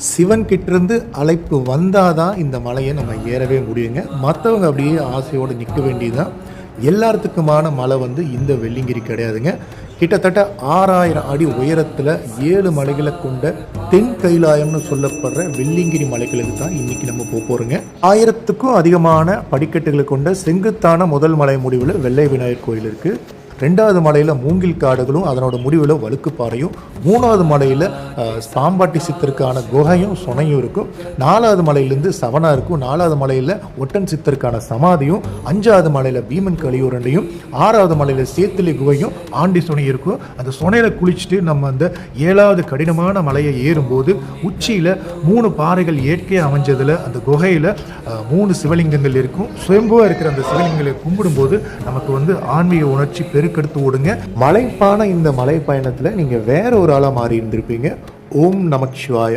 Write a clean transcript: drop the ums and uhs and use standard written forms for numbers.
சிவன் கிட்டேருந்து அழைப்பு வந்தால் தான் இந்த மலையை நம்ம ஏறவே முடியுங்க. மற்றவங்க அப்படியே ஆசையோடு நிற்க வேண்டியதுதான். எல்லாத்துக்குமான மலை இந்த வெள்ளிங்கிரி கிடையாதுங்க. கிட்டத்தட்ட 6000 அடி உயரத்தில் 7 மலைகளை கொண்ட தென் கைலாயம்னு சொல்லப்படுற வெள்ளிங்கிரி மலைகளுக்கு தான் இன்றைக்கி நம்ம போகிறோங்க. 1000க்கும் அதிகமான படிக்கட்டுகளை கொண்ட செங்குத்தான முதல் மலை முடிவில் வெள்ளை விநாயகர் கோயில் இருக்குது. 2வது மலையில் மூங்கில் காடுகளும் அதனோட முடிவில் வழுக்குப்பாறையும், 3வது மலையில் பாம்பாட்டி சித்தருக்கான குகையும் சுனையும் இருக்கும். 4வது மலையிலேருந்து சவனா இருக்கும். 4வது மலையில் ஒட்டன் சித்தருக்கான சமாதியும், 5வது மலையில் பீமன் கலியுரண்டையும், 6வது மலையில் சேத்திலி குகையும் ஆண்டி சுனை இருக்கும். அந்த சுனையில் குளிச்சுட்டு நம்ம அந்த 7வது கடினமான மலையை ஏறும்போது உச்சியில் 3 பாறைகள் இயற்கையாக அமைஞ்சதில் அந்த குகையில் 3 சிவலிங்கங்கள் இருக்கும். சுயம்புவாக இருக்கிற அந்த சிவலிங்கங்களை கும்பிடும்போது நமக்கு ஆன்மீக உணர்ச்சி பெருக்கெடுத்து ஓடுங்க. மலைப்பான இந்த மலை பயணத்தில் நீங்கள் வேற ஒரு ஆளாக மாறி இருந்திருப்பீங்க. ஓம் நமக் சிவாய.